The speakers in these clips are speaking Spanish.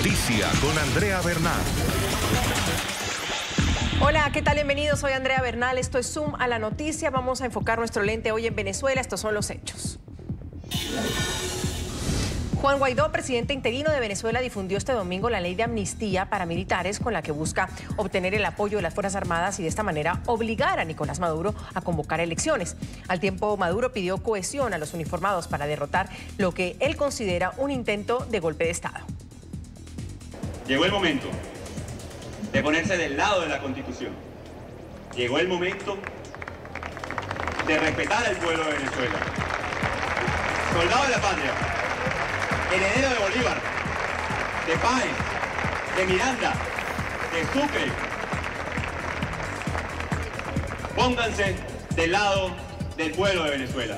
noticia con Andrea Bernal. Hola, ¿qué tal? Bienvenidos. Soy Andrea Bernal. Esto es Zoom a la noticia. Vamos a enfocar nuestro lente hoy en Venezuela. Estos son los hechos. Juan Guaidó, presidente interino de Venezuela, difundió este domingo la ley de amnistía para militares con la que busca obtener el apoyo de las Fuerzas Armadas y de esta manera obligar a Nicolás Maduro a convocar elecciones. Al tiempo, Maduro pidió cohesión a los uniformados para derrotar lo que él considera un intento de golpe de Estado. Llegó el momento de ponerse del lado de la Constitución. Llegó el momento de respetar al pueblo de Venezuela. Soldado de la patria, heredero de Bolívar, de Páez, de Miranda, de Sucre. Pónganse del lado del pueblo de Venezuela.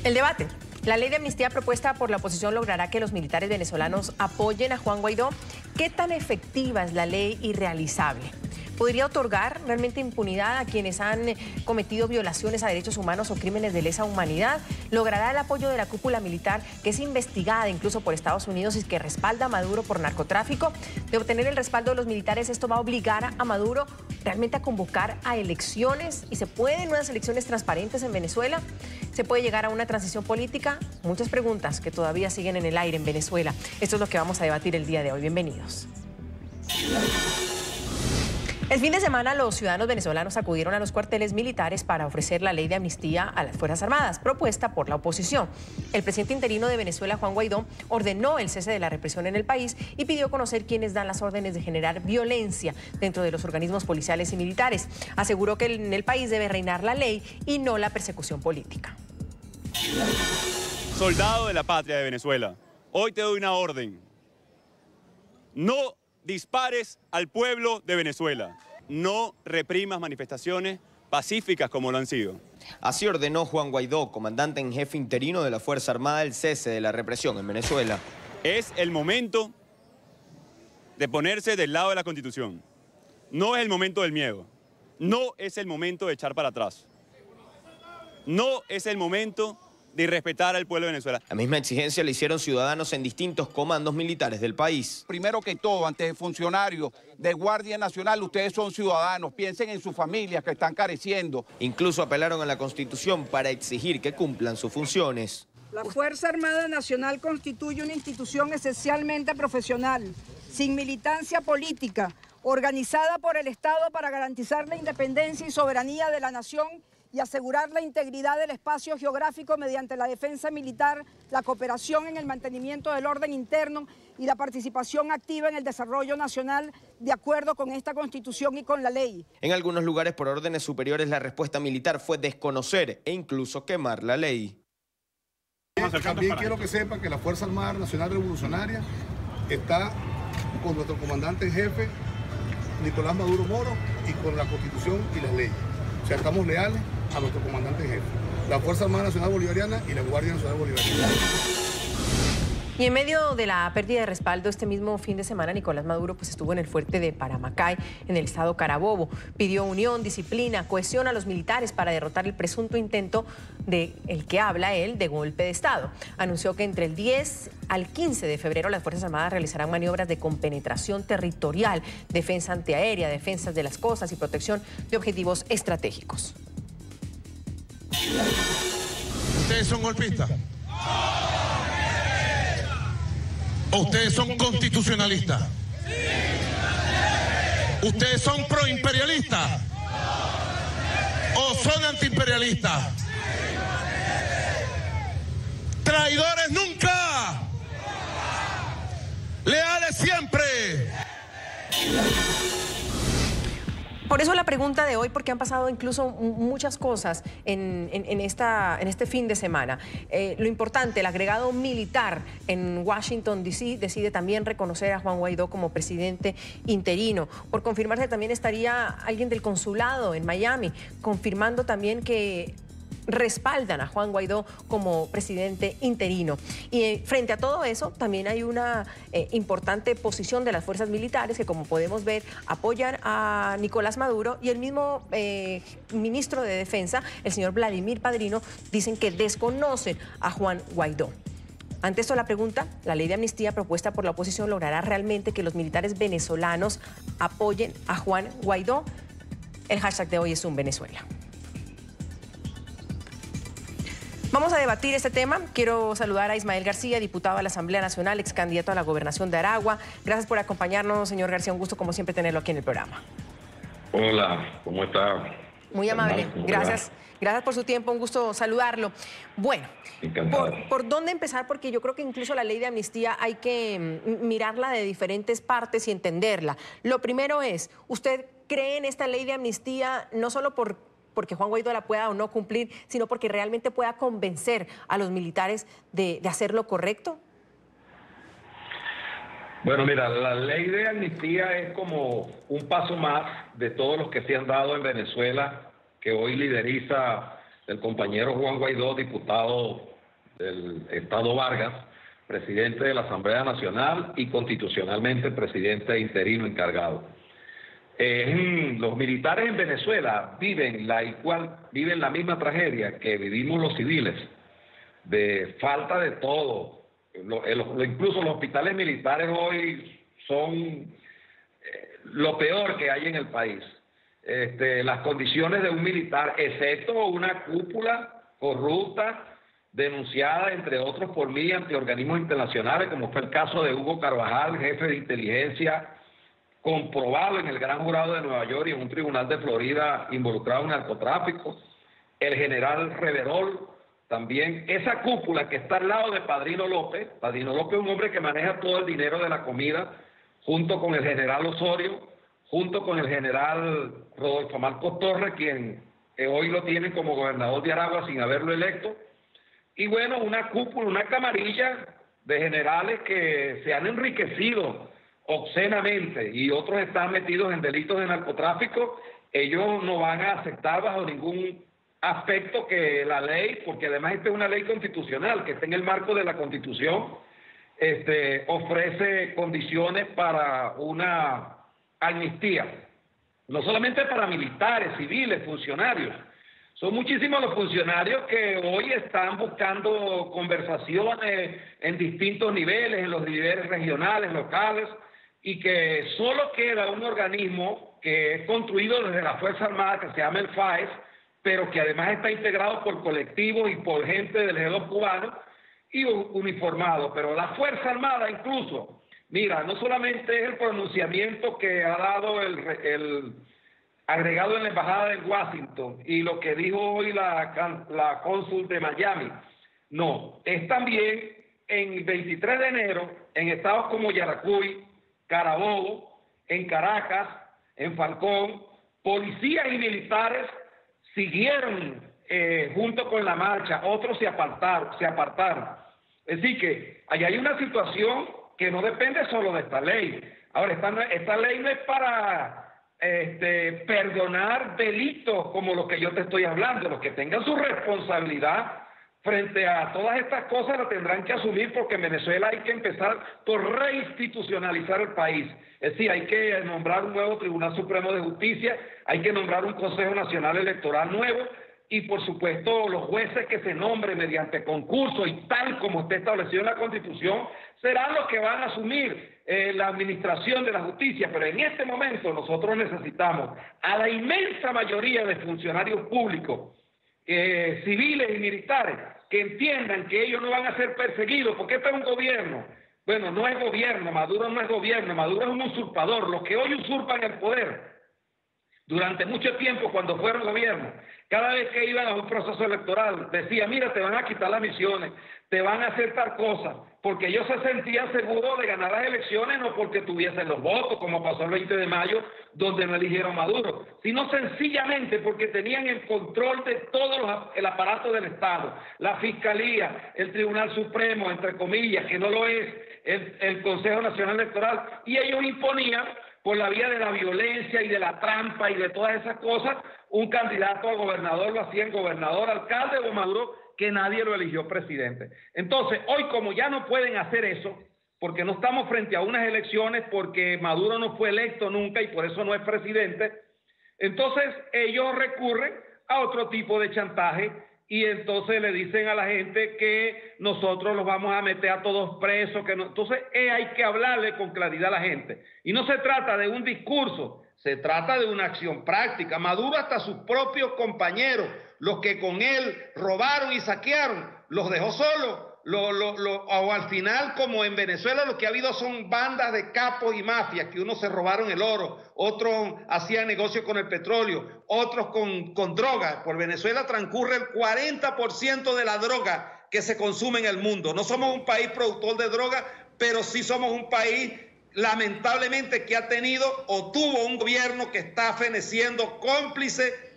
El debate. La ley de amnistía propuesta por la oposición logrará que los militares venezolanos apoyen a Juan Guaidó. ¿Qué tan efectiva es la ley y realizable? ¿Podría otorgar realmente impunidad a quienes han cometido violaciones a derechos humanos o crímenes de lesa humanidad? ¿Logrará el apoyo de la cúpula militar, que es investigada incluso por Estados Unidos y que respalda a Maduro por narcotráfico? De obtener el respaldo de los militares, ¿esto va a obligar a Maduro realmente a convocar a elecciones? ¿Y se pueden unas elecciones transparentes en Venezuela? ¿Se puede llegar a una transición política? Muchas preguntas que todavía siguen en el aire en Venezuela. Esto es lo que vamos a debatir el día de hoy. Bienvenidos. El fin de semana los ciudadanos venezolanos acudieron a los cuarteles militares para ofrecer la ley de amnistía a las Fuerzas Armadas, propuesta por la oposición. El presidente interino de Venezuela, Juan Guaidó, ordenó el cese de la represión en el país y pidió conocer quiénes dan las órdenes de generar violencia dentro de los organismos policiales y militares. Aseguró que en el país debe reinar la ley y no la persecución política. Soldado de la patria de Venezuela, hoy te doy una orden. No dispares al pueblo de Venezuela. No reprimas manifestaciones pacíficas como lo han sido. Así ordenó Juan Guaidó, comandante en jefe interino de la Fuerza Armada, el cese de la represión en Venezuela. Es el momento de ponerse del lado de la Constitución. No es el momento del miedo. No es el momento de echar para atrás. No es el momento de irrespetar al pueblo de Venezuela. La misma exigencia le hicieron ciudadanos en distintos comandos militares del país. Primero que todo, antes de funcionarios de Guardia Nacional, ustedes son ciudadanos, piensen en sus familias que están careciendo. Incluso apelaron a la Constitución para exigir que cumplan sus funciones. La Fuerza Armada Nacional constituye una institución esencialmente profesional, sin militancia política, organizada por el Estado para garantizar la independencia y soberanía de la nación y asegurar la integridad del espacio geográfico mediante la defensa militar, la cooperación en el mantenimiento del orden interno y la participación activa en el desarrollo nacional de acuerdo con esta Constitución y con la ley. En algunos lugares por órdenes superiores la respuesta militar fue desconocer e incluso quemar la ley. También quiero que sepa que la Fuerza Armada Nacional Revolucionaria está con nuestro comandante en jefe, Nicolás Maduro Moro, y con la Constitución y las leyes. O sea, estamos leales a nuestro comandante en jefe, la Fuerza Armada Nacional Bolivariana y la Guardia Nacional Bolivariana. Y en medio de la pérdida de respaldo, este mismo fin de semana, Nicolás Maduro estuvo en el fuerte de Paramacay, en el estado Carabobo. Pidió unión, disciplina, cohesión a los militares para derrotar el presunto intento el que habla él de golpe de Estado. Anunció que entre el 10 al 15 de febrero las Fuerzas Armadas realizarán maniobras de compenetración territorial, defensa antiaérea, defensas de las costas y protección de objetivos estratégicos. ¿Ustedes son golpistas? ¿O ustedes son constitucionalistas? ¿Ustedes son proimperialistas? ¿O son antiimperialistas? ¡Traidores nunca! ¡Leales siempre! Por eso la pregunta de hoy, porque han pasado incluso muchas cosas en este fin de semana. Lo importante, el agregado militar en Washington, D.C. decide también reconocer a Juan Guaidó como presidente interino. Por confirmarse también estaría alguien del consulado en Miami, confirmando también que respaldan a Juan Guaidó como presidente interino. Y frente a todo eso, también hay una importante posición de las fuerzas militares que, como podemos ver, apoyan a Nicolás Maduro, y el mismo ministro de Defensa, el señor Vladimir Padrino, dicen que desconocen a Juan Guaidó. Ante esto, la pregunta, ¿la ley de amnistía propuesta por la oposición logrará realmente que los militares venezolanos apoyen a Juan Guaidó? El hashtag de hoy es #UnVenezuela. Vamos a debatir este tema. Quiero saludar a Ismael García, diputado de la Asamblea Nacional, ex candidato a la gobernación de Aragua. Gracias por acompañarnos, señor García. Un gusto, como siempre, tenerlo aquí en el programa. Hola, ¿cómo está? Muy amable. Gracias. Gracias por su tiempo, un gusto saludarlo. Bueno, ¿por dónde empezar? Porque yo creo que incluso la ley de amnistía hay que mirarla de diferentes partes y entenderla. Lo primero es, ¿usted cree en esta ley de amnistía no solo porque Juan Guaidó la pueda o no cumplir, sino porque realmente pueda convencer a los militares de hacer lo correcto? Bueno, mira, la ley de amnistía es como un paso más de todos los que se han dado en Venezuela, que hoy lideriza el compañero Juan Guaidó, diputado del Estado Vargas, presidente de la Asamblea Nacional y constitucionalmente presidente interino encargado. Los militares en Venezuela viven la misma tragedia que vivimos los civiles, de falta de todo. Incluso los hospitales militares hoy son lo peor que hay en el país. Las condiciones de un militar, excepto una cúpula corrupta denunciada, entre otros, por mí ante organismos internacionales, como fue el caso de Hugo Carvajal, jefe de inteligencia, comprobado en el Gran Jurado de Nueva York y en un tribunal de Florida involucrado en narcotráfico, el general Reverol, también esa cúpula que está al lado de Padrino López. Padrino López es un hombre que maneja todo el dinero de la comida, junto con el general Osorio, junto con el general Rodolfo Marcos Torres, quien hoy lo tienen como gobernador de Aragua sin haberlo electo. Y bueno, una cúpula, una camarilla de generales que se han enriquecido obscenamente y otros están metidos en delitos de narcotráfico. Ellos no van a aceptar bajo ningún aspecto que la ley, porque además esta es una ley constitucional que está en el marco de la Constitución, ofrece condiciones para una amnistía, no solamente para militares, civiles, funcionarios. Son muchísimos los funcionarios que hoy están buscando conversaciones en distintos niveles, en los niveles regionales, locales, y que solo queda un organismo que es construido desde la Fuerza Armada, que se llama el FAES, pero que además está integrado por colectivos y por gente del ejército cubano y uniformado. Pero la Fuerza Armada incluso, mira, no solamente es el pronunciamiento que ha dado el agregado en la Embajada de Washington y lo que dijo hoy la cónsul de Miami, no, es también en el 23 de enero en estados como Yaracuy, Carabobo, en Caracas, en Falcón, policías y militares siguieron junto con la marcha, otros se apartaron. Es decir que allá hay una situación que no depende solo de esta ley. Ahora, esta ley no es para perdonar delitos como los que yo te estoy hablando. Los que tengan su responsabilidad frente a todas estas cosas la tendrán que asumir, porque en Venezuela hay que empezar por reinstitucionalizar el país. Es decir, hay que nombrar un nuevo Tribunal Supremo de Justicia, hay que nombrar un Consejo Nacional Electoral nuevo y, por supuesto, los jueces que se nombren mediante concurso y tal como está establecido en la Constitución serán los que van a asumir la administración de la justicia. Pero en este momento nosotros necesitamos a la inmensa mayoría de funcionarios públicos, civiles y militares, que entiendan que ellos no van a ser perseguidos, porque este es un gobierno. Bueno, no es gobierno, Maduro no es gobierno, Maduro es un usurpador. Los que hoy usurpan el poder, durante mucho tiempo cuando fueron gobierno, cada vez que iban a un proceso electoral, decía, mira, te van a quitar las misiones, te van a hacer tal cosa, porque ellos se sentían seguros de ganar las elecciones, no porque tuviesen los votos, como pasó el 20 de mayo, donde no eligieron Maduro, sino sencillamente porque tenían el control de todo el aparato del Estado, la Fiscalía, el Tribunal Supremo, entre comillas, que no lo es, el Consejo Nacional Electoral, y ellos imponían, por la vía de la violencia y de la trampa y de todas esas cosas, un candidato a gobernador, lo hacían gobernador, alcalde o Maduro, que nadie lo eligió presidente. Entonces, hoy como ya no pueden hacer eso, porque no estamos frente a unas elecciones, porque Maduro no fue electo nunca y por eso no es presidente, entonces ellos recurren a otro tipo de chantaje y entonces le dicen a la gente que nosotros los vamos a meter a todos presos. Entonces hay que hablarle con claridad a la gente. Y no se trata de un discurso, se trata de una acción práctica. Maduro hasta sus propios compañeros, los que con él robaron y saquearon, los dejó solos. O al final, como en Venezuela, lo que ha habido son bandas de capos y mafias, que unos se robaron el oro, otros hacían negocio con el petróleo, otros con drogas. Por Venezuela transcurre el 40% de la droga que se consume en el mundo. No somos un país productor de droga, pero sí somos un país, lamentablemente, que ha tenido o tuvo un gobierno que está feneciendo, cómplice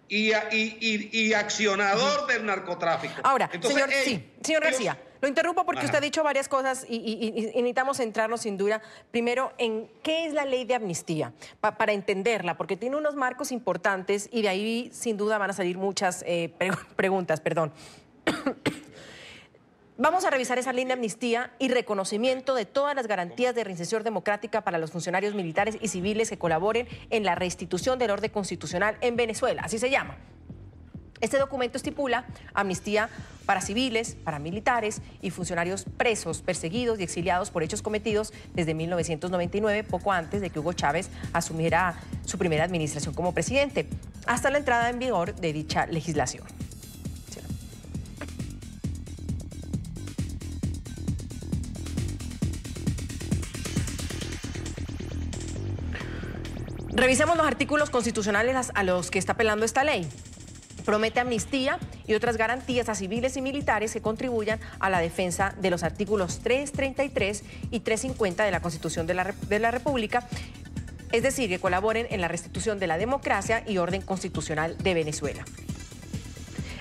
y accionador del narcotráfico. Ahora, entonces, señor García, lo interrumpo porque usted ha dicho varias cosas y necesitamos centrarnos sin duda primero en qué es la ley de amnistía, para entenderla, porque tiene unos marcos importantes y de ahí sin duda van a salir muchas preguntas, perdón. Vamos a revisar esa ley de amnistía y reconocimiento de todas las garantías de reinserción democrática para los funcionarios militares y civiles que colaboren en la restitución del orden constitucional en Venezuela, así se llama. Este documento estipula amnistía para civiles, paramilitares y funcionarios presos, perseguidos y exiliados por hechos cometidos desde 1999, poco antes de que Hugo Chávez asumiera su primera administración como presidente, hasta la entrada en vigor de dicha legislación. Revisemos los artículos constitucionales a los que está apelando esta ley. Promete amnistía y otras garantías a civiles y militares que contribuyan a la defensa de los artículos 333 y 350 de la Constitución de la República, es decir, que colaboren en la restitución de la democracia y orden constitucional de Venezuela.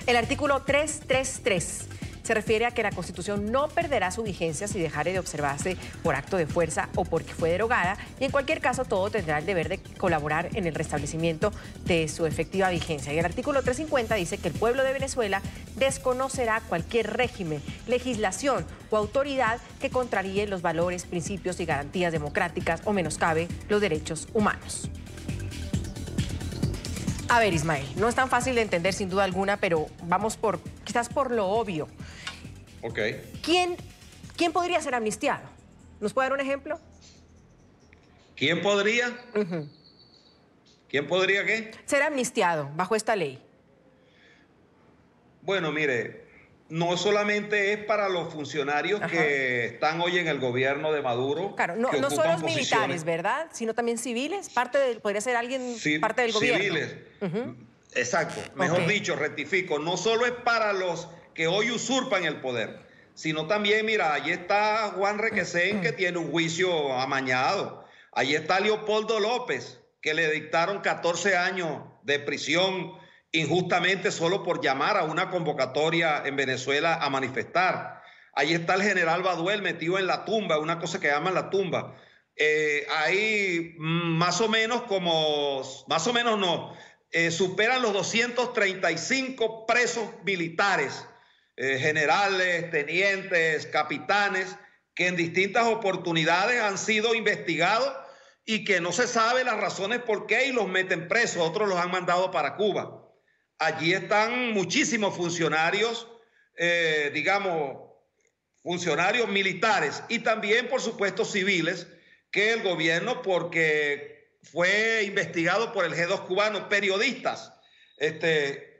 El artículo 333 se refiere a que la Constitución no perderá su vigencia si dejare de observarse por acto de fuerza o porque fue derogada, y en cualquier caso todo tendrá el deber de colaborar en el restablecimiento de su efectiva vigencia. Y el artículo 350 dice que el pueblo de Venezuela desconocerá cualquier régimen, legislación o autoridad que contraríe los valores, principios y garantías democráticas o menoscabe los derechos humanos. A ver, Ismael, no es tan fácil de entender sin duda alguna, pero vamos quizás por lo obvio. Ok. ¿Quién podría ser amnistiado? ¿Nos puede dar un ejemplo? ¿Quién podría? ¿Quién podría qué? Ser amnistiado bajo esta ley. Bueno, mire, no solamente es para los funcionarios que están hoy en el gobierno de Maduro. Claro, no solo los militares, ¿verdad? Sino también civiles. Podría ser alguien parte del gobierno. Civiles. Exacto. Mejor dicho, rectifico. No solo es para los que hoy usurpan el poder, sino también, mira, allí está Juan Requesén, que tiene un juicio amañado. Allí está Leopoldo López, que le dictaron 14 años de prisión injustamente solo por llamar a una convocatoria en Venezuela a manifestar. Allí está el general Baduel metido en la tumba, una cosa que llaman la tumba. Hay superan los 235 presos militares, generales, tenientes, capitanes, que en distintas oportunidades han sido investigados y que no se sabe las razones por qué y los meten presos, otros los han mandado para Cuba. Allí están muchísimos funcionarios, funcionarios militares y también, por supuesto, civiles, que el gobierno, porque fue investigado por el G2 cubano, periodistas,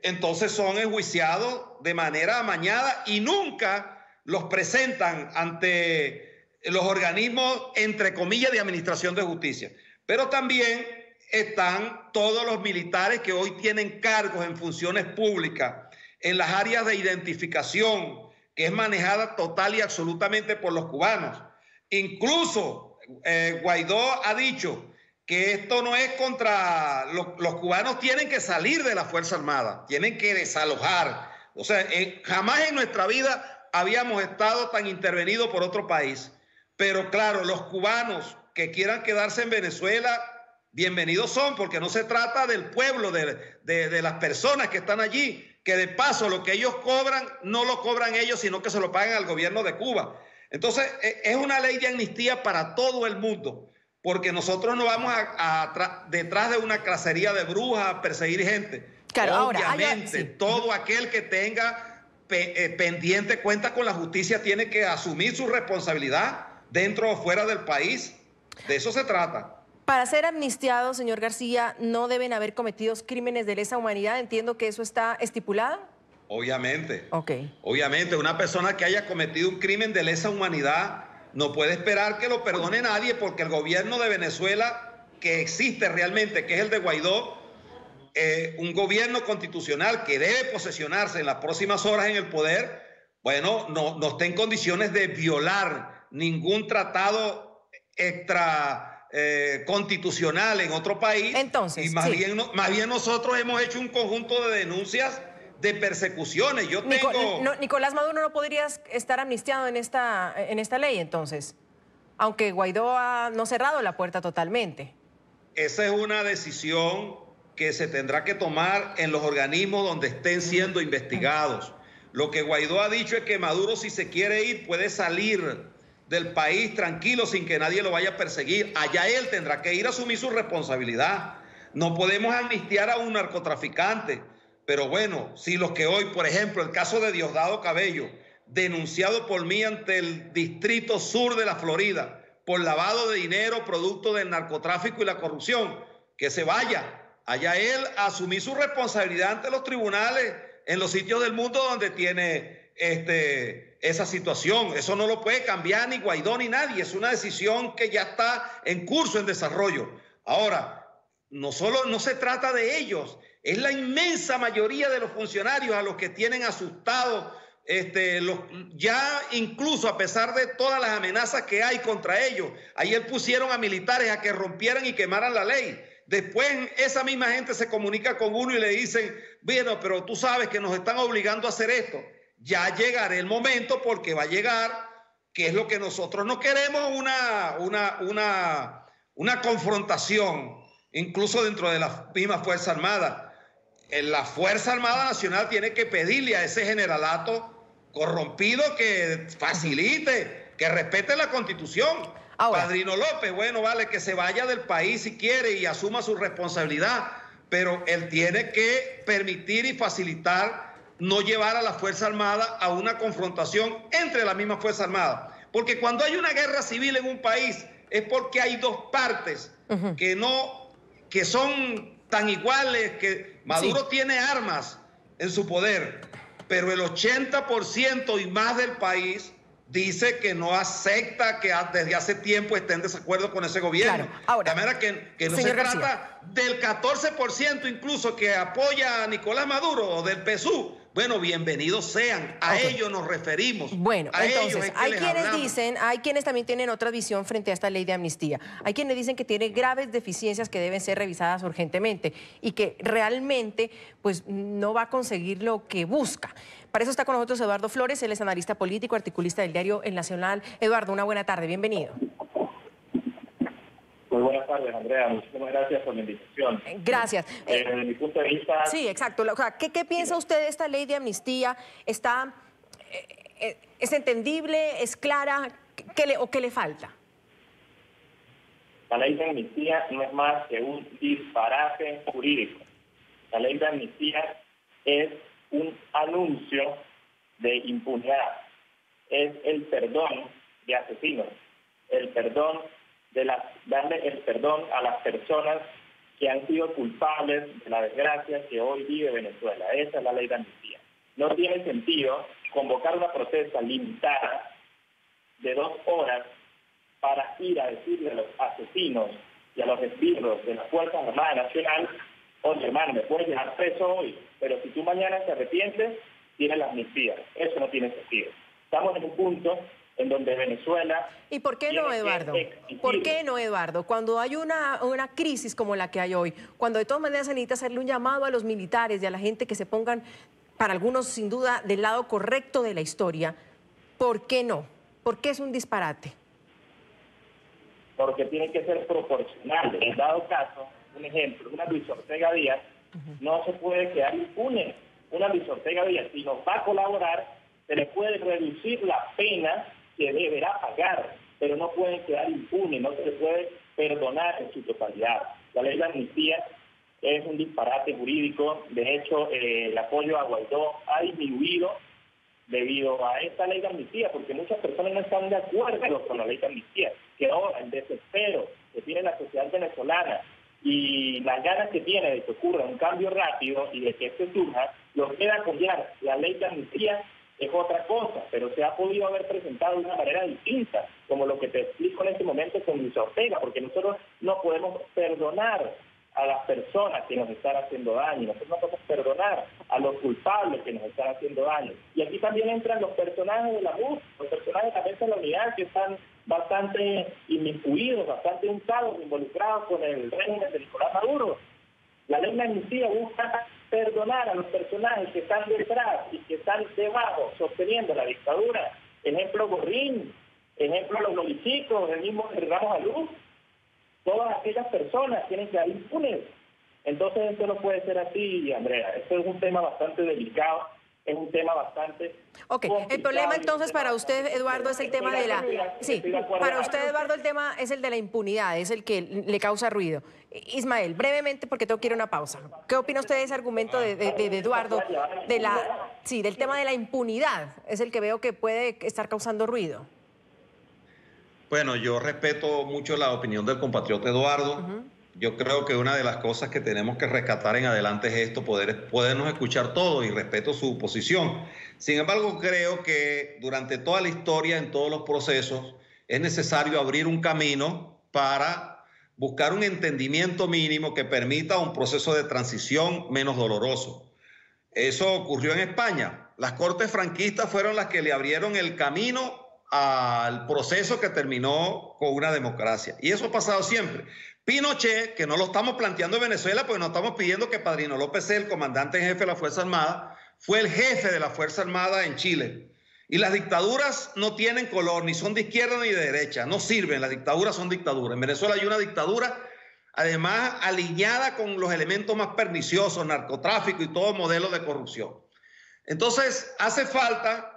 entonces son enjuiciados de manera amañada y nunca los presentan ante los organismos, entre comillas, de administración de justicia. Pero también están todos los militares que hoy tienen cargos en funciones públicas, en las áreas de identificación, que es manejada total y absolutamente por los cubanos. Incluso Guaidó ha dicho que esto no es contra... Los cubanos tienen que salir de la Fuerza Armada, tienen que desalojar. O sea, jamás en nuestra vida habíamos estado tan intervenidos por otro país. Pero claro, los cubanos que quieran quedarse en Venezuela, bienvenidos son, porque no se trata del pueblo, de las personas que están allí, que de paso lo que ellos cobran, no lo cobran ellos, sino que se lo pagan al gobierno de Cuba. Entonces, es una ley de amnistía para todo el mundo, porque nosotros no vamos detrás de una cacería de brujas a perseguir gente. Claro, obviamente, todo aquel que tenga pendiente cuenta con la justicia tiene que asumir su responsabilidad dentro o fuera del país. De eso se trata. Para ser amnistiado, señor García, ¿no deben haber cometido crímenes de lesa humanidad? Entiendo que eso está estipulado. Obviamente. Ok. Obviamente, una persona que haya cometido un crimen de lesa humanidad no puede esperar que lo perdone nadie, porque el gobierno de Venezuela, que existe realmente, que es el de Guaidó, un gobierno constitucional que debe posesionarse en las próximas horas en el poder, bueno, no está en condiciones de violar ningún tratado constitucional en otro país. Entonces, y más bien nosotros hemos hecho un conjunto de denuncias de persecuciones. Nicolás Maduro no podría estar amnistiado en esta ley, entonces, aunque Guaidó no ha cerrado la puerta totalmente. Esa es una decisión que se tendrá que tomar en los organismos donde estén siendo investigados. Lo que Guaidó ha dicho es que Maduro, si se quiere ir, puede salir del país tranquilo sin que nadie lo vaya a perseguir. Allá él tendrá que ir a asumir su responsabilidad. No podemos amnistiar a un narcotraficante. Pero bueno, si los que hoy, por ejemplo, el caso de Diosdado Cabello, denunciado por mí ante el Distrito Sur de la Florida por lavado de dinero producto del narcotráfico y la corrupción, que se vaya allá él a asumir su responsabilidad ante los tribunales en los sitios del mundo donde tiene esa situación. Eso no lo puede cambiar ni Guaidó ni nadie. Es una decisión que ya está en curso, en desarrollo. Ahora, no se trata de ellos. Es la inmensa mayoría de los funcionarios a los que tienen asustados, ya incluso a pesar de todas las amenazas que hay contra ellos. Ayer pusieron a militares a que rompieran y quemaran la ley. Después esa misma gente se comunica con uno y le dicen, bueno, pero tú sabes que nos están obligando a hacer esto. Ya llegará el momento, porque va a llegar, que es lo que nosotros no queremos, una confrontación, incluso dentro de la misma Fuerza Armada. La Fuerza Armada Nacional tiene que pedirle a ese generalato corrompido que facilite, que respete la Constitución. Ahora, Padrino López, bueno, vale, que se vaya del país si quiere y asuma su responsabilidad, pero él tiene que permitir y facilitar no llevar a la Fuerza Armada a una confrontación entre la misma Fuerza Armada. Porque cuando hay una guerra civil en un país es porque hay dos partes que son tan iguales, que Maduro tiene armas en su poder, pero el 80% y más del país dice que no acepta que desde hace tiempo esté en desacuerdo con ese gobierno. Claro. Ahora, de manera que no se trata del 14% incluso que apoya a Nicolás Maduro o del PSUV. Bueno, bienvenidos sean. A ellos nos referimos. Bueno, entonces, hay quienes también tienen otra visión frente a esta ley de amnistía. Hay quienes dicen que tiene graves deficiencias que deben ser revisadas urgentemente y que realmente pues, no va a conseguir lo que busca. Para eso está con nosotros Eduardo Flores, él es analista político, articulista del diario El Nacional. Eduardo, una buena tarde, bienvenido. Muy buenas tardes, Andrea. Muchísimas gracias por la invitación. Gracias. Desde mi punto de vista... Sí, exacto. O sea, ¿qué piensa usted de esta ley de amnistía? ¿Es entendible? ¿Es clara? ¿Qué le falta? La ley de amnistía no es más que un disparate jurídico. La ley de amnistía es un anuncio de impunidad. Es el perdón de asesinos, el perdón darle el perdón a las personas que han sido culpables de la desgracia que hoy vive Venezuela. Esa es la ley de amnistía. No tiene sentido convocar una protesta limitada de 2 horas para ir a decirle a los asesinos y a los esbirros de la Fuerza Armada Nacional, oye, hermano, me puedes dejar preso hoy, pero si tú mañana te arrepientes, tienes la amnistía. Eso no tiene sentido. Estamos en un punto en donde Venezuela... ¿Y por qué no, Eduardo? ¿Por qué no, Eduardo? Cuando hay una crisis como la que hay hoy, cuando de todas maneras se necesita hacerle un llamado a los militares y a la gente que se pongan, para algunos sin duda, del lado correcto de la historia, ¿por qué no? ¿Por qué es un disparate? Porque tiene que ser proporcional. En dado caso, un ejemplo, una Luis Ortega Díaz no se puede quedar impune. Una Luis Ortega Díaz, si nos va a colaborar, se le puede reducir la pena que deberá pagar, pero no pueden quedar impunes, no se le puede perdonar en su totalidad. La ley de amnistía es un disparate jurídico. De hecho, el apoyo a Guaidó ha disminuido debido a esta ley de amnistía, porque muchas personas no están de acuerdo con la ley de amnistía, que ahora el desespero que tiene la sociedad venezolana y las ganas que tiene de que ocurra un cambio rápido y de que este surja, lo que da apoyar la ley de amnistía es otra cosa, pero se ha podido haber presentado de una manera distinta, como lo que te explico en este momento con Luis Ortega, porque nosotros no podemos perdonar a las personas que nos están haciendo daño, nosotros no podemos perdonar a los culpables que nos están haciendo daño. Y aquí también entran los personajes de la MUD, los personajes de la mesa de la unidad, que están bastante inmiscuidos, bastante untados, involucrados con el régimen de Nicolás Maduro. La ley de amnistía busca perdonar a los personajes que están detrás y que están debajo, sosteniendo la dictadura. Ejemplo Gorrín, ejemplo los Lolichicos, el mismo Ramos Aluz. Todas aquellas personas tienen que quedar impunes. Entonces esto no puede ser así, Andrea. Esto es un tema bastante delicado, es un tema bastante complicado. El problema entonces para usted, Eduardo, es el tema de la... Sí, para usted, Eduardo, el tema es el de la impunidad, es el que le causa ruido. Ismael, brevemente, porque tengo que ir a una pausa. ¿Qué opina usted de ese argumento de Eduardo, del tema de la impunidad? Es el que veo que puede estar causando ruido. Bueno, yo respeto mucho la opinión del compatriota Eduardo. Yo creo que una de las cosas que tenemos que rescatar en adelante es esto, podernos escuchar todo, y respeto su posición. Sin embargo, creo que durante toda la historia, en todos los procesos, es necesario abrir un camino para buscar un entendimiento mínimo que permita un proceso de transición menos doloroso. Eso ocurrió en España. Las cortes franquistas fueron las que le abrieron el camino al proceso que terminó con una democracia. Y eso ha pasado siempre. Pinochet, que no lo estamos planteando en Venezuela, porque no estamos pidiendo que Padrino López sea el comandante en jefe de la Fuerza Armada, fue el jefe de la Fuerza Armada en Chile. Y las dictaduras no tienen color, ni son de izquierda ni de derecha, no sirven, las dictaduras son dictaduras. En Venezuela hay una dictadura, además, alineada con los elementos más perniciosos, narcotráfico y todo modelo de corrupción. Entonces, hace falta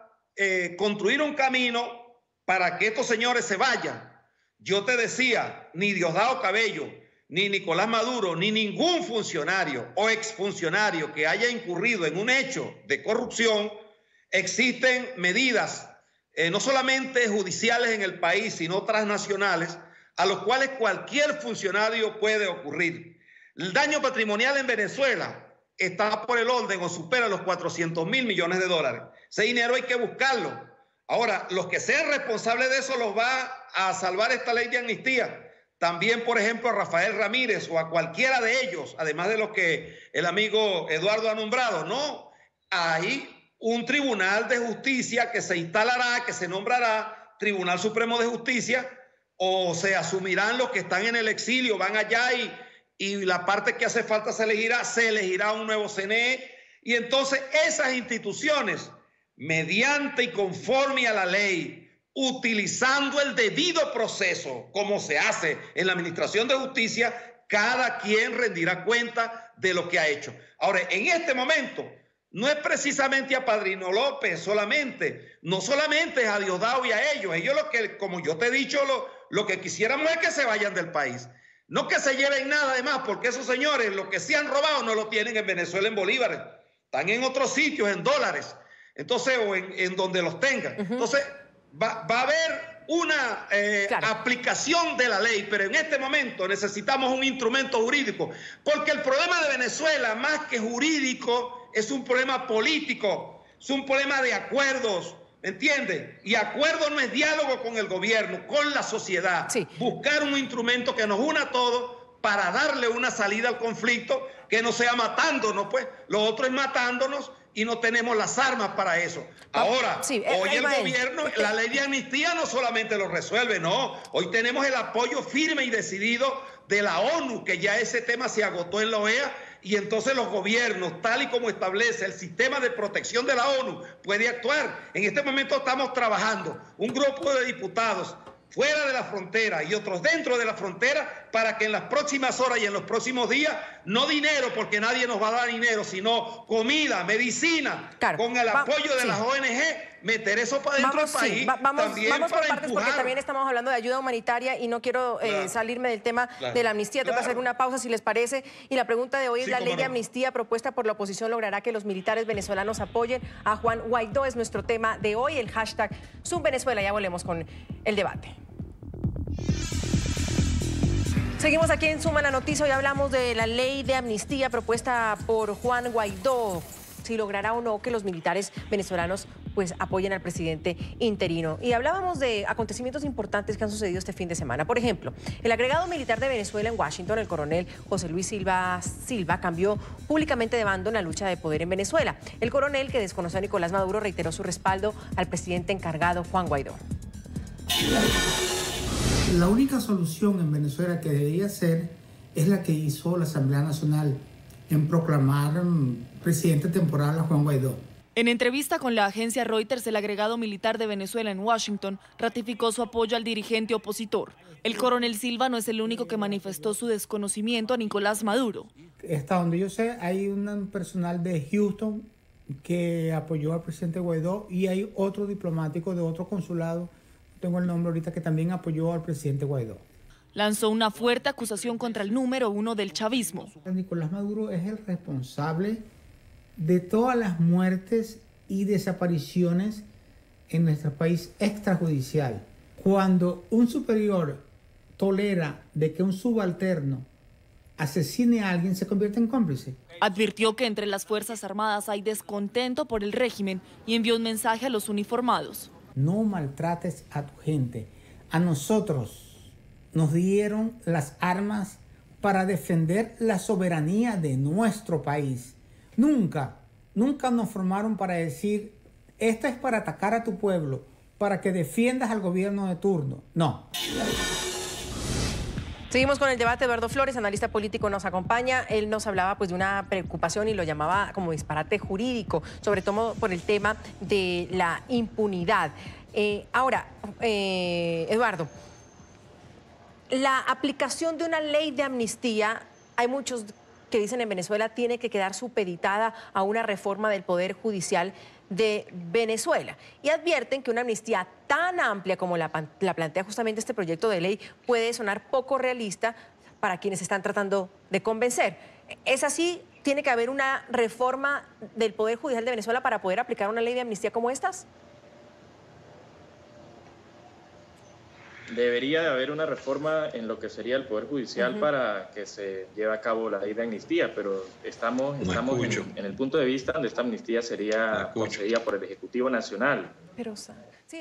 construir un camino para que estos señores se vayan. Yo te decía, ni Diosdado Cabello, ni Nicolás Maduro, ni ningún funcionario o exfuncionario que haya incurrido en un hecho de corrupción, existen medidas, no solamente judiciales en el país, sino transnacionales, a los cuales cualquier funcionario puede ocurrir. El daño patrimonial en Venezuela está por el orden o supera los 400.000 millones de dólares. Ese dinero hay que buscarlo. Ahora, los que sean responsables de eso los va a salvar esta ley de amnistía. También, por ejemplo, a Rafael Ramírez o a cualquiera de ellos, además de los que el amigo Eduardo ha nombrado. No, hay un tribunal de justicia que se instalará, que se nombrará Tribunal Supremo de Justicia, o se asumirán los que están en el exilio, van allá y la parte que hace falta se elegirá un nuevo CNE, y entonces esas instituciones, mediante y conforme a la ley, utilizando el debido proceso, como se hace en la Administración de Justicia, cada quien rendirá cuenta de lo que ha hecho. Ahora, en este momento, no es precisamente a Padrino López solamente, no solamente es a Diosdado y a ellos. Ellos lo que, como yo te he dicho, lo que quisiéramos es que se vayan del país. No que se lleven nada de más, porque esos señores lo que sí han robado no lo tienen en Venezuela en bolívares, están en otros sitios en dólares, entonces, o en donde los tengan. Entonces, va a haber una aplicación de la ley, pero en este momento necesitamos un instrumento jurídico, porque el problema de Venezuela, más que jurídico, es un problema político, es un problema de acuerdos, ¿me entiendes? Y acuerdo no es diálogo con el gobierno, con la sociedad. Sí. Buscar un instrumento que nos una a todos para darle una salida al conflicto, que no sea matándonos, pues. Lo otro es matándonos y no tenemos las armas para eso. Ahora, hoy el gobierno, la ley de amnistía no solamente lo resuelve, no. Hoy tenemos el apoyo firme y decidido de la ONU, que ya ese tema se agotó en la OEA, y entonces los gobiernos, tal y como establece el sistema de protección de la ONU, puede actuar. En este momento estamos trabajando un grupo de diputados fuera de la frontera y otros dentro de la frontera para que en las próximas horas y en los próximos días, no dinero, porque nadie nos va a dar dinero, sino comida, medicina, con el apoyo de las ONG, meter eso para dentro del país. Vamos por para partes, porque también estamos hablando de ayuda humanitaria y no quiero salirme del tema de la amnistía. Tengo que hacer una pausa, si les parece. Y la pregunta de hoy es: ¿la ley de amnistía propuesta por la oposición logrará que los militares venezolanos apoyen a Juan Guaidó? Es nuestro tema de hoy, el hashtag #SubVenezuela. Ya volvemos con el debate. Seguimos aquí en Suma la Noticia. Hoy hablamos de la ley de amnistía propuesta por Juan Guaidó. Si logrará o no que los militares venezolanos pues apoyen al presidente interino. Y hablábamos de acontecimientos importantes que han sucedido este fin de semana. Por ejemplo, el agregado militar de Venezuela en Washington, el coronel José Luis Silva, cambió públicamente de bando en la lucha de poder en Venezuela. El coronel, que desconoció a Nicolás Maduro, reiteró su respaldo al presidente encargado, Juan Guaidó. La única solución en Venezuela que debería ser es la que hizo la Asamblea Nacional en proclamar presidente temporal a Juan Guaidó. En entrevista con la agencia Reuters, el agregado militar de Venezuela en Washington ratificó su apoyo al dirigente opositor. El coronel Silva no es el único que manifestó su desconocimiento a Nicolás Maduro. Hasta donde yo sé, hay un personal de Houston que apoyó al presidente Guaidó y hay otro diplomático de otro consulado, tengo el nombre ahorita, que también apoyó al presidente Guaidó. Lanzó una fuerte acusación contra el número 1 del chavismo. Nicolás Maduro es el responsable de todas las muertes y desapariciones en nuestro país extrajudicial. Cuando un superior tolera de que un subalterno asesine a alguien, se convierte en cómplice. Advirtió que entre las Fuerzas Armadas hay descontento por el régimen y envió un mensaje a los uniformados. No maltrates a tu gente. A nosotros nos dieron las armas para defender la soberanía de nuestro país. Nunca nos formaron para decir, esta es para atacar a tu pueblo, para que defiendas al gobierno de turno. No. Seguimos con el debate. Eduardo Flores, analista político, nos acompaña. Él nos hablaba pues de una preocupación y lo llamaba como disparate jurídico, sobre todo por el tema de la impunidad. Ahora, Eduardo, la aplicación de una ley de amnistía, hay muchos que dicen en Venezuela, tiene que quedar supeditada a una reforma del Poder Judicial de Venezuela. Y advierten que una amnistía tan amplia como la plantea justamente este proyecto de ley puede sonar poco realista para quienes están tratando de convencer. ¿Es así? ¿Tiene que haber una reforma del Poder Judicial de Venezuela para poder aplicar una ley de amnistía como estas? Debería de haber una reforma en lo que sería el Poder Judicial para que se lleve a cabo la ley de amnistía, pero estamos en el punto de vista donde esta amnistía sería concedida por el Ejecutivo Nacional. Pero, sí,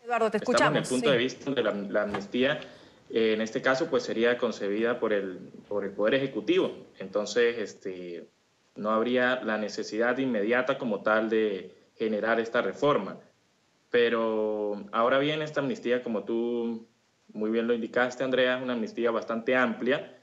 Eduardo, te escuchamos. Estamos en el punto de vista donde la amnistía, en este caso, pues sería concebida por el Poder Ejecutivo. Entonces, no habría la necesidad inmediata como tal de generar esta reforma. Pero ahora bien, esta amnistía, como tú muy bien lo indicaste, Andrea, es una amnistía bastante amplia,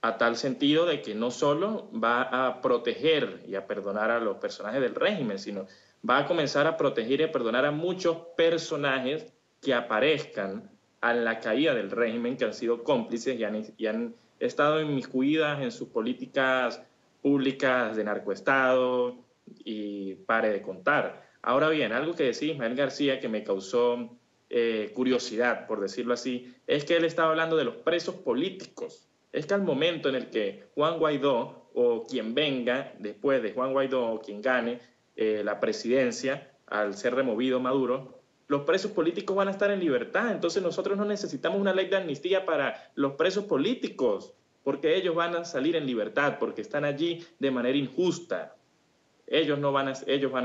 a tal sentido de que no solo va a proteger y a perdonar a los personajes del régimen, sino va a comenzar a proteger y a perdonar a muchos personajes que aparezcan a la caída del régimen, que han sido cómplices y han estado inmiscuidas en sus políticas públicas de narcoestado y pare de contar. Ahora bien, algo que decía Ismael García que me causó curiosidad, por decirlo así, es que él estaba hablando de los presos políticos. Es que al momento en el que Juan Guaidó o quien venga después de Juan Guaidó o quien gane la presidencia, al ser removido Maduro, los presos políticos van a estar en libertad. Entonces nosotros no necesitamos una ley de amnistía para los presos políticos, porque ellos van a salir en libertad, porque están allí de manera injusta. Ellos van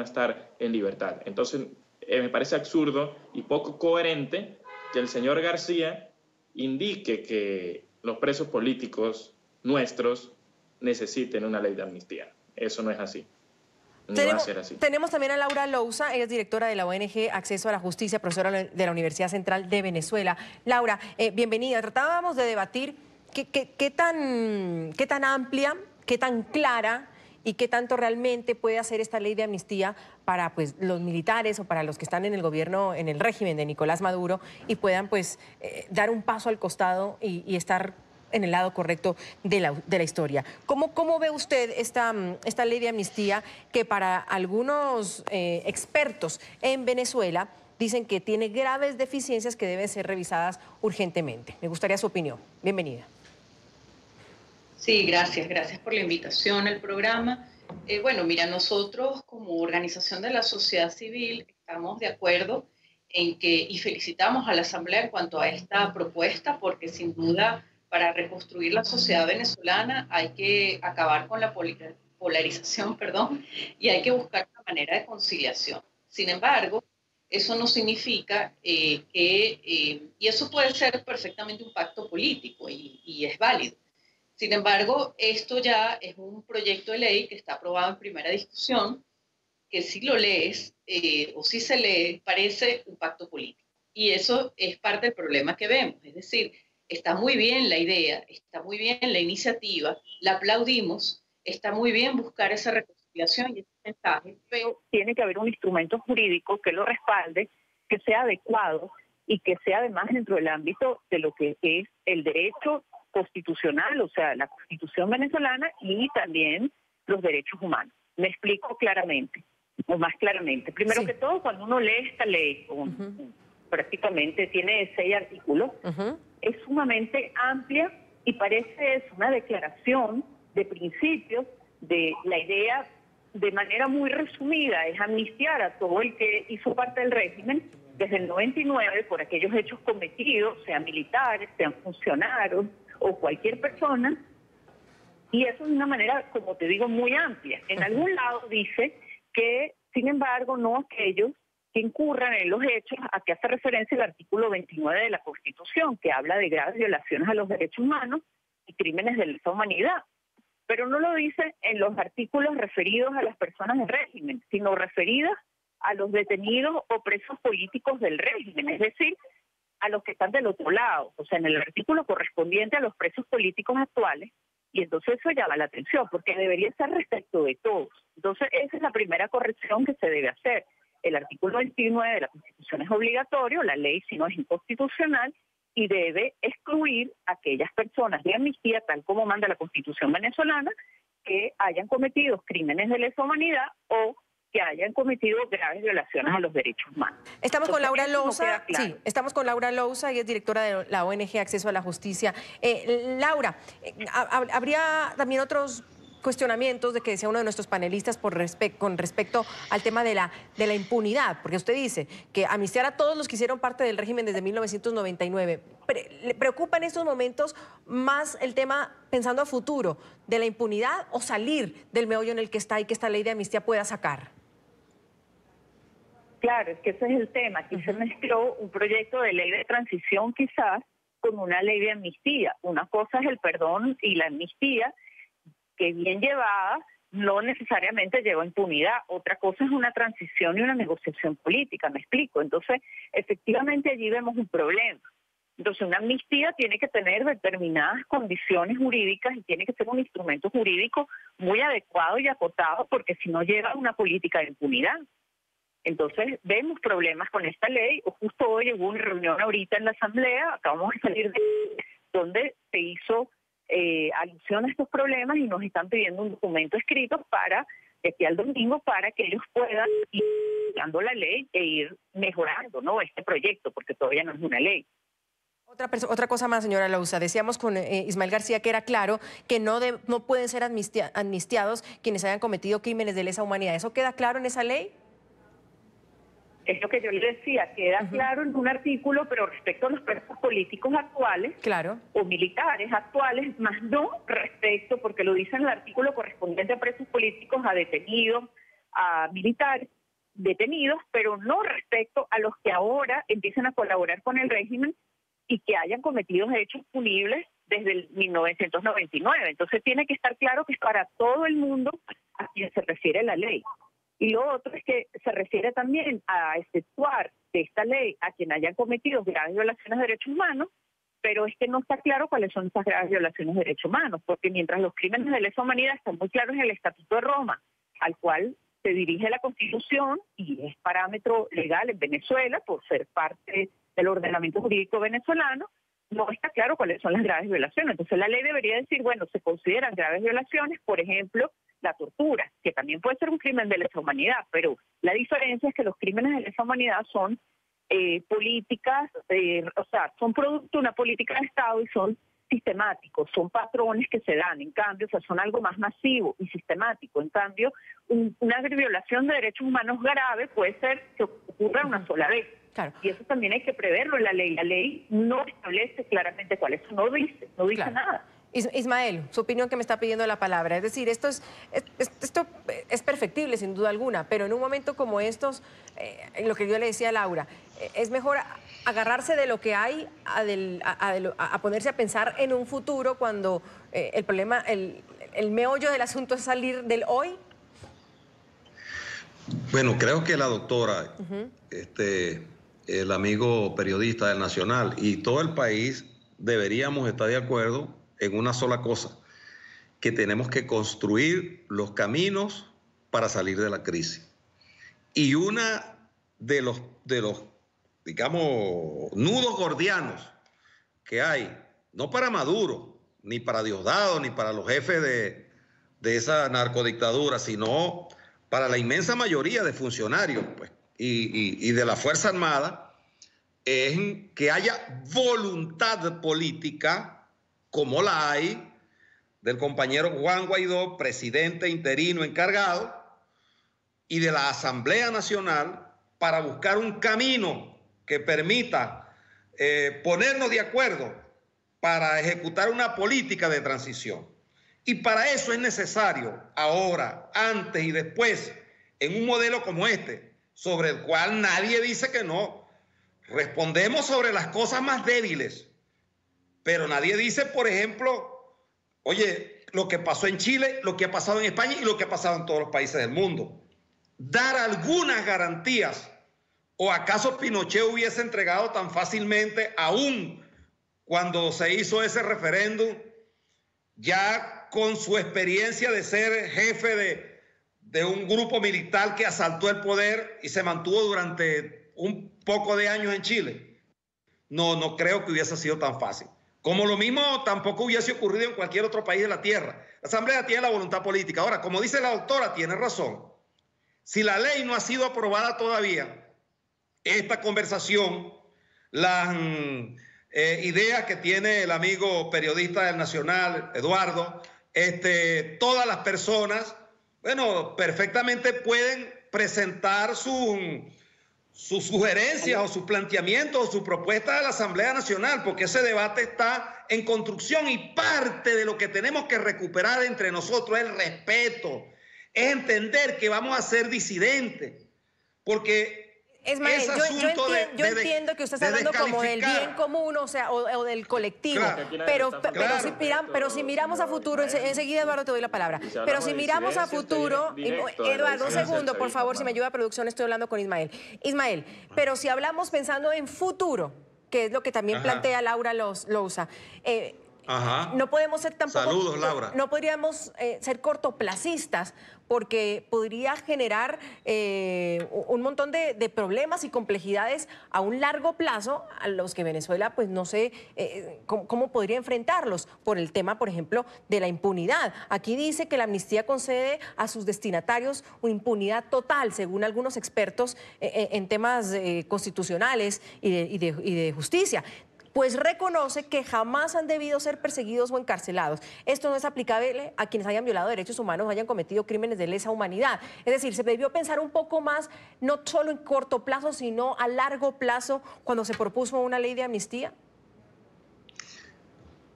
a estar en libertad. Entonces, me parece absurdo y poco coherente que el señor García indique que los presos políticos nuestros necesiten una ley de amnistía. Eso no es así. Ni va a ser así. Tenemos también a Laura Lousa, ella es directora de la ONG Acceso a la Justicia, profesora de la Universidad Central de Venezuela. Laura, bienvenida. Tratábamos de debatir qué tan amplia, qué tan clara y qué tanto realmente puede hacer esta ley de amnistía para pues, los militares o para los que están en el gobierno, en el régimen de Nicolás Maduro y puedan pues, dar un paso al costado y estar en el lado correcto de la historia. ¿Cómo ve usted esta ley de amnistía que para algunos expertos en Venezuela dicen que tiene graves deficiencias que deben ser revisadas urgentemente? Me gustaría su opinión. Bienvenida. Sí, gracias por la invitación al programa. Bueno, mira, nosotros como organización de la sociedad civil estamos de acuerdo en que, y felicitamos a la Asamblea en cuanto a esta propuesta, porque sin duda para reconstruir la sociedad venezolana hay que acabar con la polarización, y hay que buscar una manera de conciliación. Sin embargo, eso no significa y eso puede ser perfectamente un pacto político y es válido. Sin embargo, esto ya es un proyecto de ley que está aprobado en primera discusión, que si lo lees o si se lee, parece un pacto político. Y eso es parte del problema que vemos. Es decir, está muy bien la idea, está muy bien la iniciativa, la aplaudimos, está muy bien buscar esa reconciliación y ese mensaje, pero tiene que haber un instrumento jurídico que lo respalde, que sea adecuado y que sea además dentro del ámbito de lo que es el derecho constitucional, o sea, la Constitución venezolana y también los derechos humanos. Me explico claramente, o más claramente. Primero que todo, cuando uno lee esta ley, prácticamente tiene 6 artículos, es sumamente amplia y parece una declaración de principios de la idea, de manera muy resumida, es amnistiar a todo el que hizo parte del régimen desde el 99 por aquellos hechos cometidos, sean militares, sean funcionarios o cualquier persona, y eso es una manera, como te digo, muy amplia. En algún lado dice que, sin embargo, no aquellos que incurran en los hechos a que hace referencia el artículo 29 de la Constitución, que habla de graves violaciones a los derechos humanos y crímenes de lesa humanidad. Pero no lo dice en los artículos referidos a las personas del régimen, sino referidas a los detenidos o presos políticos del régimen, es decir, a los que están del otro lado, o sea, en el artículo correspondiente a los presos políticos actuales, y entonces eso llama la atención, porque debería ser respecto de todos. Entonces esa es la primera corrección que se debe hacer. El artículo 29 de la Constitución es obligatorio, la ley si no es inconstitucional, y debe excluir a aquellas personas de amnistía, tal como manda la Constitución venezolana, que hayan cometido crímenes de lesa humanidad o que hayan cometido graves violaciones a los derechos humanos. Estamos con Laura Louza, claro. sí, estamos con Laura Louza, ella es directora de la ONG Acceso a la Justicia. Laura, habría también otros cuestionamientos de que decía uno de nuestros panelistas con respecto al tema de la impunidad, porque usted dice que amnistiar a todos los que hicieron parte del régimen desde 1999. ¿Le preocupa en estos momentos más el tema, pensando a futuro, de la impunidad o salir del meollo en el que está y que esta ley de amnistía pueda sacar? Claro, es que ese es el tema. Aquí se mezcló un proyecto de ley de transición quizás con una ley de amnistía. Una cosa es el perdón y la amnistía, que bien llevada no necesariamente lleva impunidad. Otra cosa es una transición y una negociación política, me explico. Entonces, efectivamente allí vemos un problema. Entonces, una amnistía tiene que tener determinadas condiciones jurídicas y tiene que ser un instrumento jurídico muy adecuado y acotado, porque si no lleva a una política de impunidad. Entonces, vemos problemas con esta ley. Justo hoy hubo una reunión ahorita en la Asamblea, acabamos de salir de donde se hizo alusión a estos problemas y nos están pidiendo un documento escrito para, de aquí al domingo, para que ellos puedan ir dando la ley e ir mejorando, ¿no?, este proyecto, porque todavía no es una ley. Otra cosa más, señora Louza. Decíamos con Ismael García que era claro que no pueden ser amnistiados quienes hayan cometido crímenes de lesa humanidad. ¿Eso queda claro en esa ley? Es lo que yo le decía, queda claro en un artículo, pero respecto a los presos políticos actuales o militares actuales, más no respecto, porque lo dice en el artículo correspondiente a presos políticos, a detenidos, a militares detenidos, pero no respecto a los que ahora empiezan a colaborar con el régimen y que hayan cometido hechos punibles desde el 1999. Entonces tiene que estar claro que es para todo el mundo a quien se refiere la ley. Y lo otro es que se refiere también a exceptuar de esta ley a quien hayan cometido graves violaciones de derechos humanos, pero es que no está claro cuáles son esas graves violaciones de derechos humanos, porque mientras los crímenes de lesa humanidad están muy claros en el Estatuto de Roma, al cual se dirige la Constitución y es parámetro legal en Venezuela por ser parte del ordenamiento jurídico venezolano, no está claro cuáles son las graves violaciones. Entonces la ley debería decir, bueno, se consideran graves violaciones, por ejemplo, la tortura, que también puede ser un crimen de lesa humanidad, pero la diferencia es que los crímenes de lesa humanidad son políticas, son producto de una política de Estado y son sistemáticos, son patrones que se dan, en cambio, son algo más masivo y sistemático. En cambio, una violación de derechos humanos grave puede ser que ocurra una sola vez. Claro. Y eso también hay que preverlo en la ley. La ley no establece claramente cuál es, no dice claro. Nada. Ismael, su opinión, que me está pidiendo la palabra. Es decir, esto es perfectible sin duda alguna, pero en un momento como estos, lo que yo le decía a Laura, es mejor agarrarse de lo que hay a ponerse a pensar en un futuro cuando el problema, el meollo del asunto es salir del hoy. Bueno, creo que la doctora, el amigo periodista del Nacional y todo el país deberíamos estar de acuerdo en una sola cosa, que tenemos que construir los caminos para salir de la crisis. Y una de los digamos, nudos gordianos que hay, no para Maduro, ni para Diosdado, ni para los jefes de esa narcodictadura, sino para la inmensa mayoría de funcionarios pues, y de la Fuerza Armada, es que haya voluntad política, como la hay del compañero Juan Guaidó, presidente interino encargado, y de la Asamblea Nacional, para buscar un camino que permita ponernos de acuerdo para ejecutar una política de transición. Y para eso es necesario ahora, antes y después, en un modelo como este, sobre el cual nadie dice que no. Respondemos sobre las cosas más débiles, pero nadie dice, por ejemplo, oye, lo que pasó en Chile, lo que ha pasado en España y lo que ha pasado en todos los países del mundo. Dar algunas garantías. ¿O acaso Pinochet hubiese entregado tan fácilmente, aún cuando se hizo ese referéndum, ya con su experiencia de ser jefe de un grupo militar que asaltó el poder y se mantuvo durante un poco de años en Chile? No creo que hubiese sido tan fácil. Como lo mismo tampoco hubiese ocurrido en cualquier otro país de la tierra. La Asamblea tiene la voluntad política. Ahora, como dice la doctora, tiene razón. Si la ley no ha sido aprobada todavía, esta conversación, las ideas que tiene el amigo periodista del Nacional, Eduardo, todas las personas, bueno, perfectamente pueden presentar sus sugerencias o sus planteamientos o sus propuestas a la Asamblea Nacional, porque ese debate está en construcción y parte de lo que tenemos que recuperar entre nosotros es el respeto, es entender que vamos a ser disidentes, porque Ismael, yo entiendo que usted está hablando como del bien común, o del colectivo, claro. pero si miramos a futuro, enseguida Eduardo te doy la palabra, pero si miramos a futuro, Eduardo, un segundo, por favor, si me ayuda a producción, estoy hablando con Ismael. Ismael, pero si hablamos pensando en futuro, que es lo que también plantea Laura Lousa, no podemos ser tampoco... Saludos, Laura. No podríamos ser cortoplacistas, porque podría generar un montón de problemas y complejidades a un largo plazo a los que Venezuela, pues no sé cómo podría enfrentarlos por el tema, por ejemplo, de la impunidad. Aquí dice que la amnistía concede a sus destinatarios una impunidad total, según algunos expertos en temas constitucionales y de justicia. Pues reconoce que jamás han debido ser perseguidos o encarcelados. Esto no es aplicable a quienes hayan violado derechos humanos o hayan cometido crímenes de lesa humanidad. Es decir, se debió pensar un poco más, no solo en corto plazo, sino a largo plazo, cuando se propuso una ley de amnistía.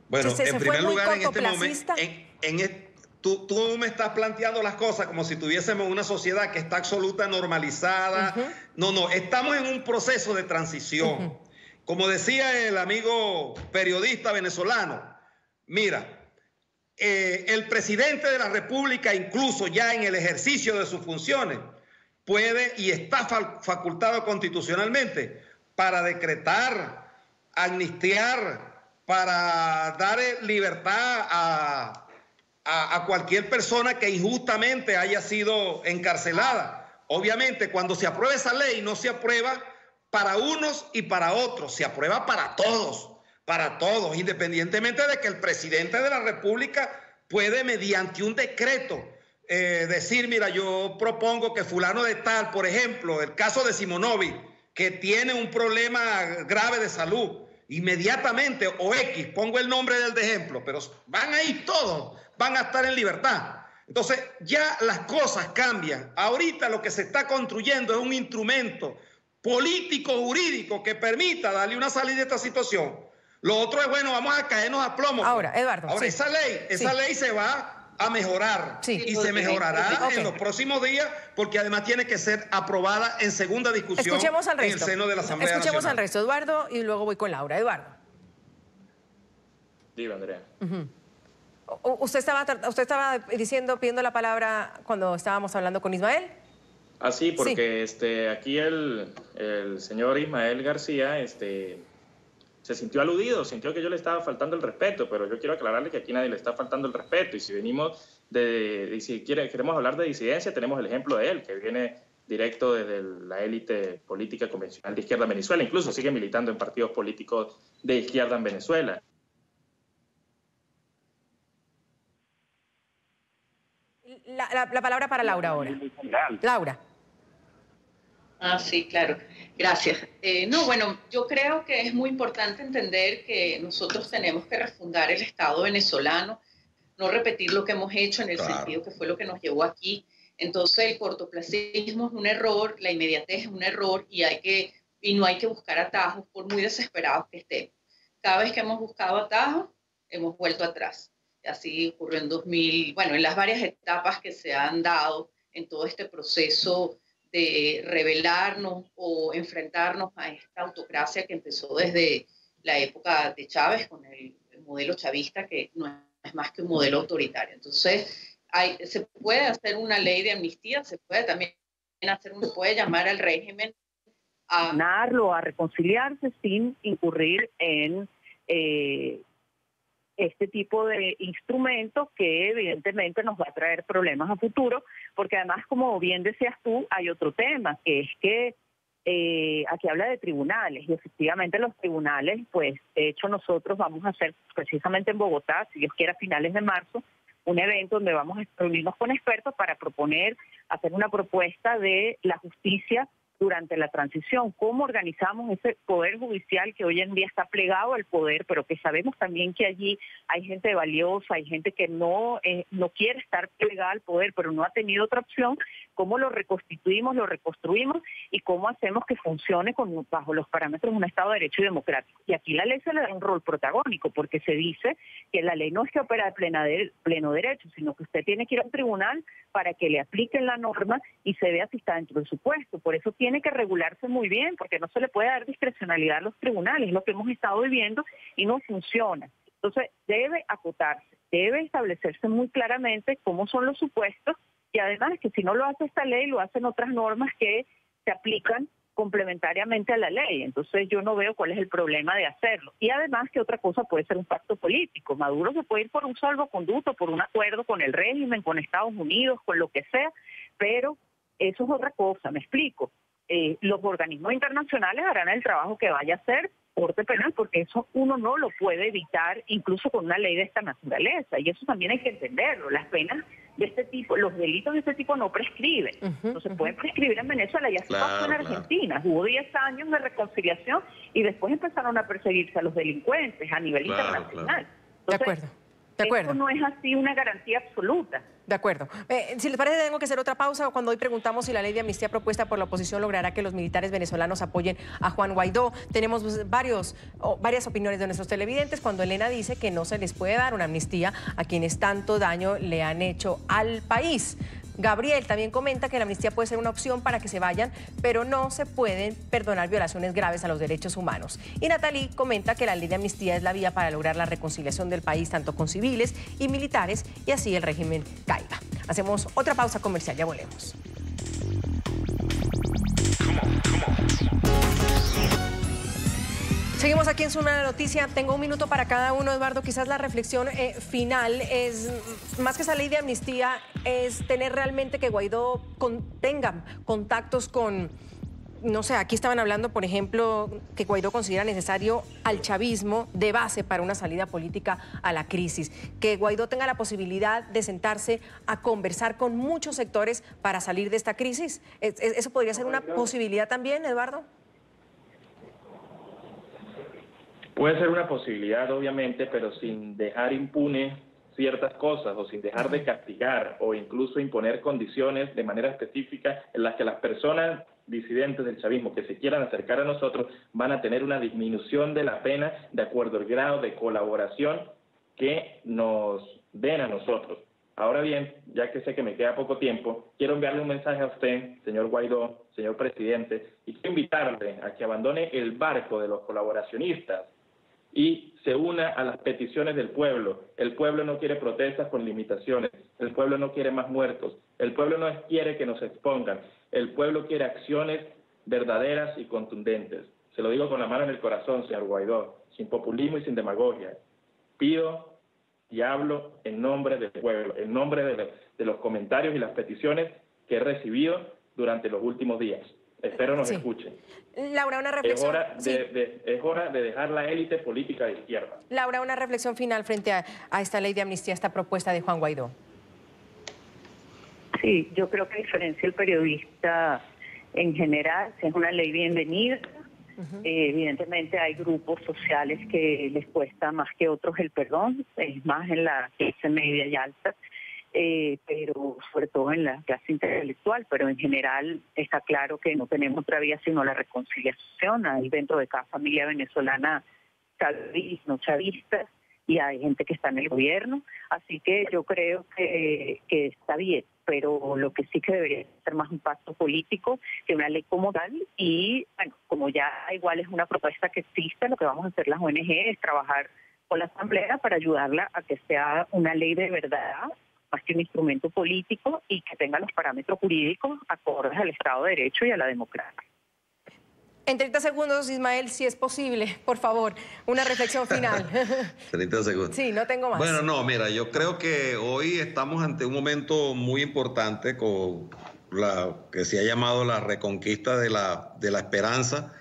Bueno, en primer lugar, en este momento, tú me estás planteando las cosas como si tuviésemos una sociedad que está absoluta normalizada. No, estamos en un proceso de transición. Como decía el amigo periodista venezolano, mira, el presidente de la República, incluso ya en el ejercicio de sus funciones, puede y está facultado constitucionalmente para decretar, amnistiar, para dar libertad a cualquier persona que injustamente haya sido encarcelada. Obviamente, cuando se aprueba esa ley, no se aprueba para unos y para otros, se aprueba para todos para todos, independientemente de que el presidente de la República puede, mediante un decreto, decir, mira, yo propongo que fulano de tal, por ejemplo, el caso de Simonovic, que tiene un problema grave de salud, inmediatamente, o X, pongo el nombre del ejemplo, pero van a ir todos, van a estar en libertad. Entonces ya las cosas cambian. Ahorita lo que se está construyendo es un instrumento político, jurídico, que permita darle una salida a esta situación. Lo otro es, bueno, vamos a caernos a plomo. Ahora, Eduardo. Ahora, sí. esa ley se va a mejorar y se mejorará en los próximos días, porque además tiene que ser aprobada en segunda discusión en el seno de la Asamblea Escuchemos Nacional. al resto, Eduardo, y luego voy con Laura. Eduardo. Diga, Andrea. Usted estaba pidiendo la palabra cuando estábamos hablando con Ismael. Ah, sí, porque aquí el señor Ismael García se sintió aludido, sintió que yo le estaba faltando el respeto, pero yo quiero aclararle que aquí nadie le está faltando el respeto, y si venimos si queremos hablar de disidencia, tenemos el ejemplo de él, que viene directo desde la élite política convencional de izquierda en Venezuela, incluso sigue militando en partidos políticos de izquierda en Venezuela. La palabra para Laura ahora. Laura. Ah, sí, claro. Gracias. No, bueno, yo creo que es muy importante entender que nosotros tenemos que refundar el Estado venezolano, no repetir lo que hemos hecho en el sentido que fue lo que nos llevó aquí. Entonces, el cortoplacismo es un error, la inmediatez es un error y no hay que buscar atajos por muy desesperados que estén. Cada vez que hemos buscado atajos, hemos vuelto atrás. Así ocurrió en las varias etapas que se han dado en todo este proceso de rebelarnos o enfrentarnos a esta autocracia que empezó desde la época de Chávez con el modelo chavista, que no es más que un modelo autoritario. Entonces, se puede hacer una ley de amnistía, se puede también puede llamar al régimen a reconciliarse sin incurrir en este tipo de instrumentos que evidentemente nos va a traer problemas a futuro, porque además, como bien decías tú, hay otro tema, que es que aquí habla de tribunales, y efectivamente los tribunales, pues de hecho nosotros vamos a hacer precisamente en Bogotá, si Dios quiere a finales de marzo, un evento donde vamos a reunirnos con expertos para hacer una propuesta de la justicia durante la transición, cómo organizamos ese poder judicial que hoy en día está plegado al poder, pero que sabemos también que allí hay gente valiosa, hay gente que no quiere estar plegada al poder, pero no ha tenido otra opción, cómo lo reconstituimos, lo reconstruimos y cómo hacemos que funcione bajo los parámetros de un Estado de Derecho y democrático. Y aquí la ley se le da un rol protagónico, porque se dice que la ley no es que opera de pleno derecho, sino que usted tiene que ir a un tribunal para que le apliquen la norma y se vea si está dentro del supuesto. Por eso tiene que regularse muy bien, porque no se le puede dar discrecionalidad a los tribunales, es lo que hemos estado viviendo y no funciona. Entonces debe acotarse, debe establecerse muy claramente cómo son los supuestos, y además que si no lo hace esta ley, lo hacen otras normas que se aplican complementariamente a la ley. Entonces yo no veo cuál es el problema de hacerlo. Y además que otra cosa puede ser un pacto político. Maduro se puede ir por un salvoconducto, por un acuerdo con el régimen, con Estados Unidos, con lo que sea, pero eso es otra cosa, me explico. Los organismos internacionales harán el trabajo que vaya a hacer Corte Penal, porque eso uno no lo puede evitar incluso con una ley de esta naturaleza, y eso también hay que entenderlo. Las penas de este tipo, los delitos de este tipo no prescriben, no se pueden prescribir en Venezuela, y así pasó en Argentina. Hubo 10 años de reconciliación y después empezaron a perseguirse a los delincuentes a nivel internacional. Entonces, de acuerdo. Eso no es así una garantía absoluta. De acuerdo. Si les parece, tengo que hacer otra pausa. Cuando hoy preguntamos si la ley de amnistía propuesta por la oposición logrará que los militares venezolanos apoyen a Juan Guaidó, tenemos varias opiniones de nuestros televidentes. Cuando Elena dice que no se les puede dar una amnistía a quienes tanto daño le han hecho al país. Gabriel también comenta que la amnistía puede ser una opción para que se vayan, pero no se pueden perdonar violaciones graves a los derechos humanos. Y Natalie comenta que la ley de amnistía es la vía para lograr la reconciliación del país, tanto con civiles y militares, y así el régimen caiga. Hacemos otra pausa comercial, ya volvemos. Seguimos aquí en Zona Noticia. Tengo un minuto para cada uno, Eduardo. Quizás la reflexión final es, más que esa ley de amnistía, es tener realmente que Guaidó tenga contactos con no sé, aquí estaban hablando, por ejemplo, que Guaidó considera necesario al chavismo de base para una salida política a la crisis, que Guaidó tenga la posibilidad de sentarse a conversar con muchos sectores para salir de esta crisis. ¿Eso podría ser una posibilidad también, Eduardo? Puede ser una posibilidad, obviamente, pero sin dejar impune ciertas cosas o sin dejar de castigar o incluso imponer condiciones de manera específica en las que las personas disidentes del chavismo que se quieran acercar a nosotros van a tener una disminución de la pena de acuerdo al grado de colaboración que nos den a nosotros. Ahora bien, ya que sé que me queda poco tiempo, quiero enviarle un mensaje a usted, señor Guaidó, señor presidente, y quiero invitarle a que abandone el barco de los colaboracionistas y se una a las peticiones del pueblo. El pueblo no quiere protestas con limitaciones, el pueblo no quiere más muertos, el pueblo no quiere que nos expongan, el pueblo quiere acciones verdaderas y contundentes. Se lo digo con la mano en el corazón, señor Guaidó, sin populismo y sin demagogia. Pido y hablo en nombre del pueblo, en nombre de los comentarios y las peticiones que he recibido durante los últimos días. Espero nos escuchen. Laura, una reflexión. Es hora de dejar la élite política de izquierda. Laura, una reflexión final frente a esta ley de amnistía, esta propuesta de Juan Guaidó. Sí, yo creo que a diferencia del periodista en general, es una ley bienvenida. Evidentemente hay grupos sociales que les cuesta más que otros el perdón, es más en la clase media y alta. Pero sobre todo en la clase intelectual, pero en general está claro que no tenemos otra vía sino la reconciliación. Hay dentro de cada familia venezolana chavistas, no chavistas, y hay gente que está en el gobierno, así que yo creo que está bien, pero lo que sí que debería ser más un pacto político que una ley como tal, y bueno, como ya igual es una propuesta que existe, lo que vamos a hacer las ONG es trabajar con la Asamblea para ayudarla a que sea una ley de verdad, más que un instrumento político, y que tenga los parámetros jurídicos acordes al Estado de Derecho y a la democracia. En 30 segundos, Ismael, si es posible, por favor, una reflexión final. 30 segundos. Sí, no tengo más. Bueno, no, mira, yo creo que hoy estamos ante un momento muy importante con la que se ha llamado la reconquista de la esperanza.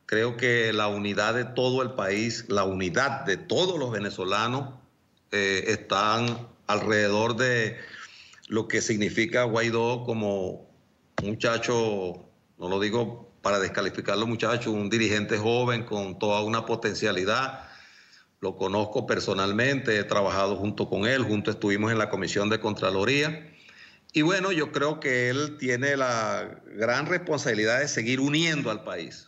Creo que la unidad de todo el país, la unidad de todos los venezolanos están alrededor de lo que significa Guaidó como muchacho, no lo digo para descalificarlo muchacho, un dirigente joven con toda una potencialidad. Lo conozco personalmente, he trabajado junto con él, juntos estuvimos en la Comisión de Contraloría. Y bueno, yo creo que él tiene la gran responsabilidad de seguir uniendo al país.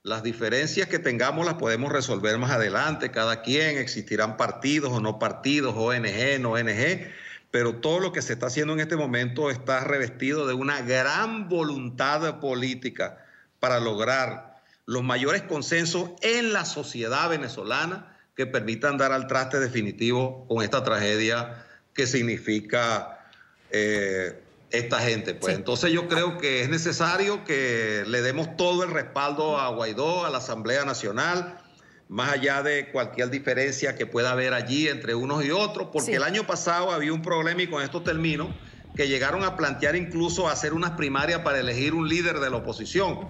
Las diferencias que tengamos las podemos resolver más adelante, cada quien, existirán partidos o no partidos, ONG, no ONG, pero todo lo que se está haciendo en este momento está revestido de una gran voluntad política para lograr los mayores consensos en la sociedad venezolana que permitan dar al traste definitivo con esta tragedia que significa esta gente. Pues entonces yo creo que es necesario que le demos todo el respaldo a Guaidó, a la Asamblea Nacional, más allá de cualquier diferencia que pueda haber allí entre unos y otros, porque el año pasado había un problema, y con esto termino, que llegaron a plantear incluso hacer unas primarias para elegir un líder de la oposición.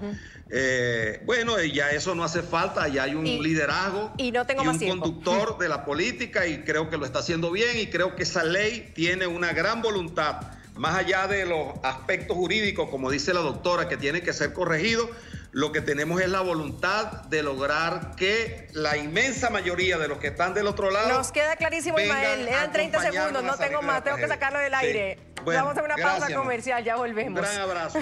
Bueno, ya eso no hace falta, ya hay un liderazgo y un conductor de la política, y creo que lo está haciendo bien, y creo que esa ley tiene una gran voluntad, más allá de los aspectos jurídicos, como dice la doctora, que tienen que ser corregidos. Lo que tenemos es la voluntad de lograr que la inmensa mayoría de los que están del otro lado... Nos queda clarísimo, Ismael. Eran 30 segundos, no tengo más, tengo que sacarlo del aire. Bueno, vamos a una pausa comercial, ya volvemos. Un gran abrazo.